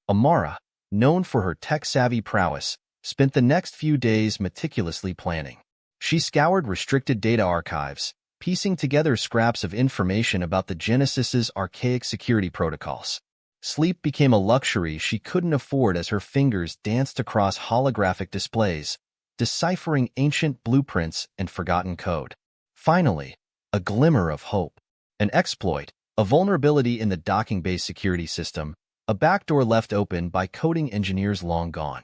Amara, known for her tech-savvy prowess, spent the next few days meticulously planning. She scoured restricted data archives, piecing together scraps of information about the Genesis's archaic security protocols. Sleep became a luxury she couldn't afford as her fingers danced across holographic displays, deciphering ancient blueprints and forgotten code. Finally, a glimmer of hope. An exploit, a vulnerability in the docking bay security system, a backdoor left open by coding engineers long gone.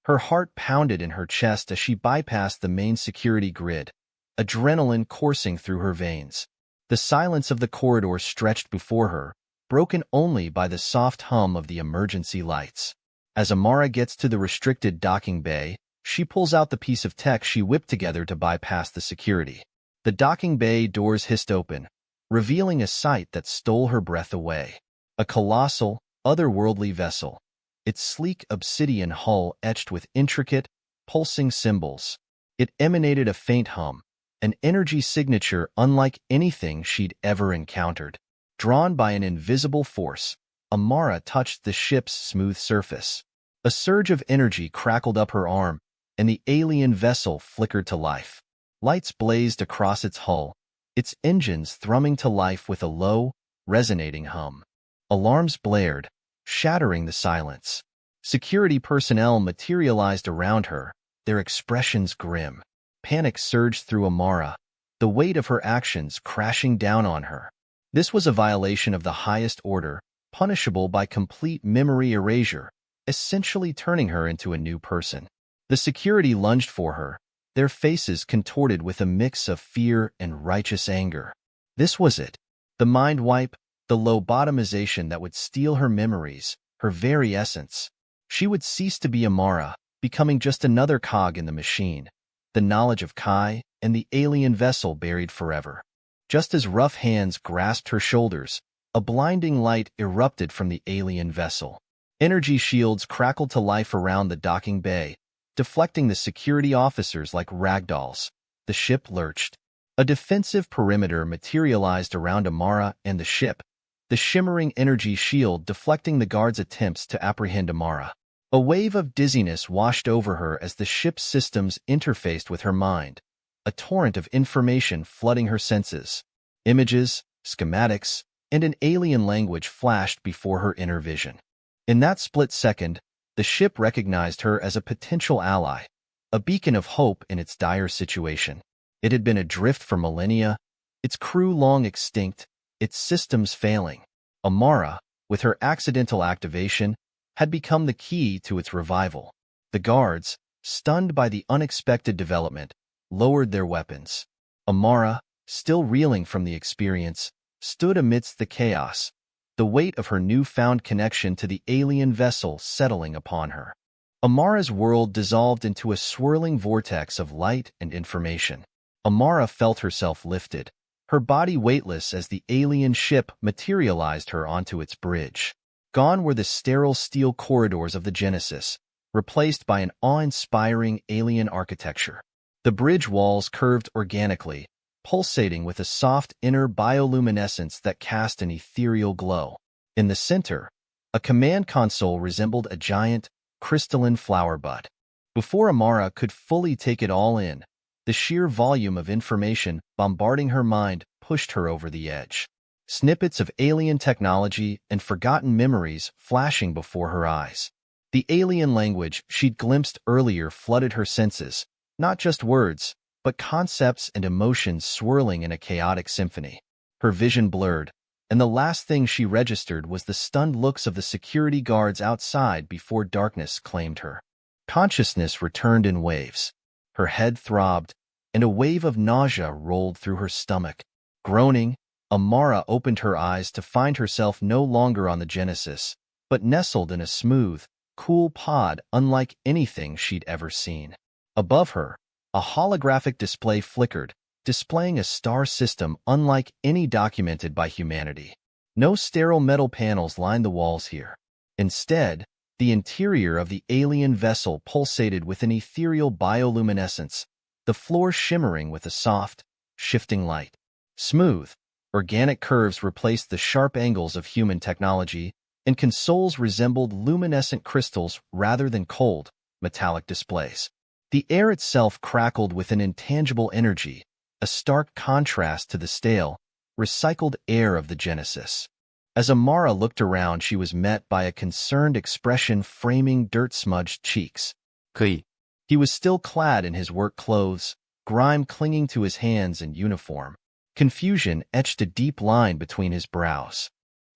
Her heart pounded in her chest as she bypassed the main security grid, adrenaline coursing through her veins. The silence of the corridor stretched before her, broken only by the soft hum of the emergency lights. As Amara gets to the restricted docking bay, she pulls out the piece of tech she whipped together to bypass the security. The docking bay doors hissed open, revealing a sight that stole her breath away. A colossal, otherworldly vessel, its sleek obsidian hull etched with intricate, pulsing symbols. It emanated a faint hum, an energy signature unlike anything she'd ever encountered. Drawn by an invisible force, Amara touched the ship's smooth surface. A surge of energy crackled up her arm, and the alien vessel flickered to life. Lights blazed across its hull, its engines thrumming to life with a low, resonating hum. Alarms blared, shattering the silence. Security personnel materialized around her, their expressions grim. Panic surged through Amara, the weight of her actions crashing down on her. This was a violation of the highest order, punishable by complete memory erasure, essentially turning her into a new person. The security lunged for her, their faces contorted with a mix of fear and righteous anger. This was it. The mind wipe, the lobotomization that would steal her memories, her very essence. She would cease to be Amara, becoming just another cog in the machine, the knowledge of Kai and the alien vessel buried forever. Just as rough hands grasped her shoulders, a blinding light erupted from the alien vessel. Energy shields crackled to life around the docking bay, deflecting the security officers like ragdolls. The ship lurched. A defensive perimeter materialized around Amara and the ship, the shimmering energy shield deflecting the guards' attempts to apprehend Amara. A wave of dizziness washed over her as the ship's systems interfaced with her mind, a torrent of information flooding her senses. Images, schematics, and an alien language flashed before her inner vision. In that split second, the ship recognized her as a potential ally, a beacon of hope in its dire situation. It had been adrift for millennia, its crew long extinct, its systems failing. Amara, with her accidental activation, had become the key to its revival. The guards, stunned by the unexpected development, lowered their weapons. Amara, still reeling from the experience, stood amidst the chaos, the weight of her newfound connection to the alien vessel settling upon her. Amara's world dissolved into a swirling vortex of light and information. Amara felt herself lifted, her body weightless as the alien ship materialized her onto its bridge. Gone were the sterile steel corridors of the Genesis, replaced by an awe-inspiring alien architecture. The bridge walls curved organically, pulsating with a soft inner bioluminescence that cast an ethereal glow. In the center, a command console resembled a giant, crystalline flower bud. Before Amara could fully take it all in, the sheer volume of information bombarding her mind pushed her over the edge. Snippets of alien technology and forgotten memories flashing before her eyes. The alien language she'd glimpsed earlier flooded her senses, not just words, but concepts and emotions swirling in a chaotic symphony. Her vision blurred, and the last thing she registered was the stunned looks of the security guards outside before darkness claimed her. Consciousness returned in waves. Her head throbbed, and a wave of nausea rolled through her stomach. Groaning, Amara opened her eyes to find herself no longer on the Genesis, but nestled in a smooth, cool pod unlike anything she'd ever seen. Above her, a holographic display flickered, displaying a star system unlike any documented by humanity. No sterile metal panels lined the walls here. Instead, the interior of the alien vessel pulsated with an ethereal bioluminescence, the floor shimmering with a soft, shifting light. Smooth, organic curves replaced the sharp angles of human technology, and consoles resembled luminescent crystals rather than cold, metallic displays. The air itself crackled with an intangible energy, a stark contrast to the stale, recycled air of the Genesis. As Amara looked around, she was met by a concerned expression framing dirt-smudged cheeks. 可以. He was still clad in his work clothes, grime clinging to his hands and uniform. Confusion etched a deep line between his brows.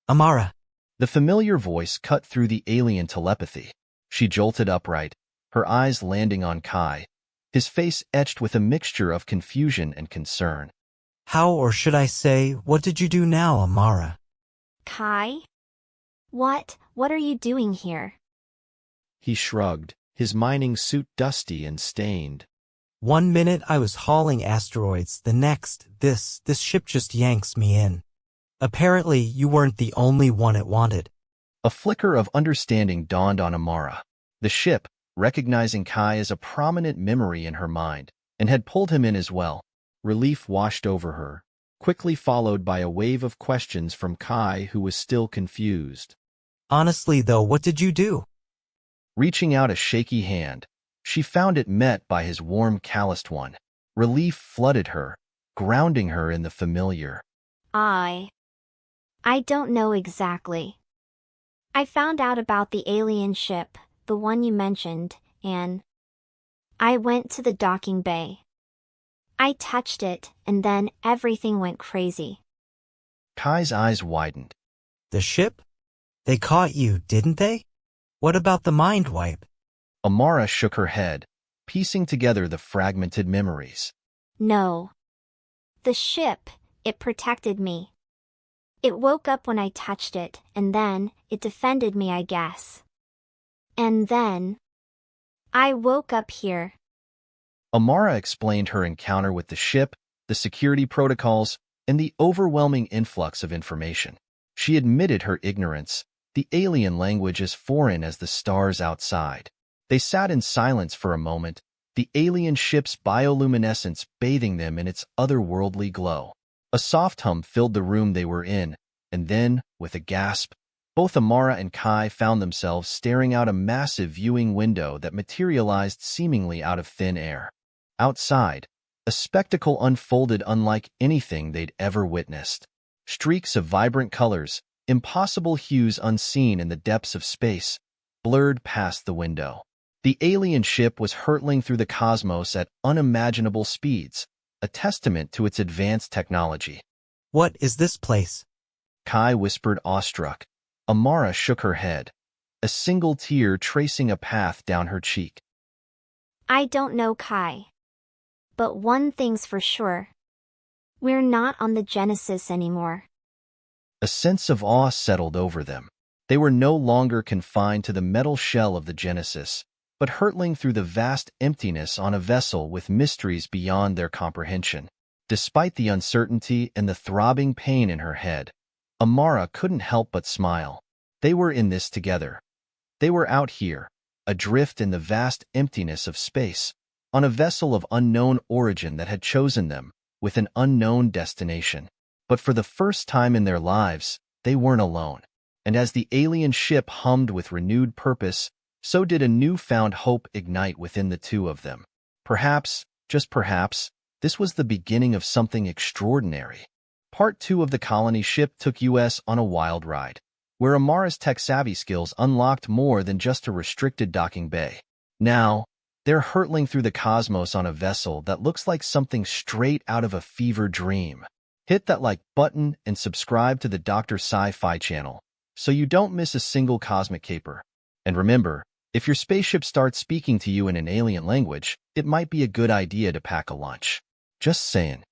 Amara. The familiar voice cut through the alien telepathy. She jolted upright, her eyes landing on Kai, his face etched with a mixture of confusion and concern. How, or should I say, what did you do now, Amara? Kai? What are you doing here? He shrugged, his mining suit dusty and stained. 1 minute I was hauling asteroids, the next, this ship just yanks me in. Apparently, you weren't the only one it wanted. A flicker of understanding dawned on Amara. The ship, recognizing Kai as a prominent memory in her mind, and had pulled him in as well. Relief washed over her, quickly followed by a wave of questions from Kai, who was still confused. Honestly, though, what did you do? Reaching out a shaky hand, she found it met by his warm, calloused one. Relief flooded her, grounding her in the familiar. I don't know exactly. I found out about the alien ship, the one you mentioned, and I went to the docking bay. I touched it, and then everything went crazy. Kai's eyes widened. The ship? They caught you, didn't they? What about the mind wipe? Amara shook her head, piecing together the fragmented memories. No. The ship, it protected me. It woke up when I touched it, and then, it defended me, I guess. And then, I woke up here. Amara explained her encounter with the ship, the security protocols, and the overwhelming influx of information. She admitted her ignorance, the alien language as foreign as the stars outside. They sat in silence for a moment, the alien ship's bioluminescence bathing them in its otherworldly glow. A soft hum filled the room they were in, and then, with a gasp, both Amara and Kai found themselves staring out a massive viewing window that materialized seemingly out of thin air. Outside, a spectacle unfolded unlike anything they'd ever witnessed. Streaks of vibrant colors, impossible hues unseen in the depths of space, blurred past the window. The alien ship was hurtling through the cosmos at unimaginable speeds, a testament to its advanced technology. What is this place? Kai whispered, awestruck. Amara shook her head, a single tear tracing a path down her cheek. I don't know, Kai. But one thing's for sure. We're not on the Genesis anymore. A sense of awe settled over them. They were no longer confined to the metal shell of the Genesis, but hurtling through the vast emptiness on a vessel with mysteries beyond their comprehension. Despite the uncertainty and the throbbing pain in her head, Amara couldn't help but smile. They were in this together. They were out here, adrift in the vast emptiness of space, on a vessel of unknown origin that had chosen them, with an unknown destination. But for the first time in their lives, they weren't alone. And as the alien ship hummed with renewed purpose, so did a newfound hope ignite within the two of them. Perhaps, just perhaps, this was the beginning of something extraordinary. Part 2 of the colony ship took us on a wild ride, where Amara's tech-savvy skills unlocked more than just a restricted docking bay. Now, they're hurtling through the cosmos on a vessel that looks like something straight out of a fever dream. Hit that like button and subscribe to the Dr. Sci-Fi channel, so you don't miss a single cosmic caper. And remember, if your spaceship starts speaking to you in an alien language, it might be a good idea to pack a lunch. Just saying.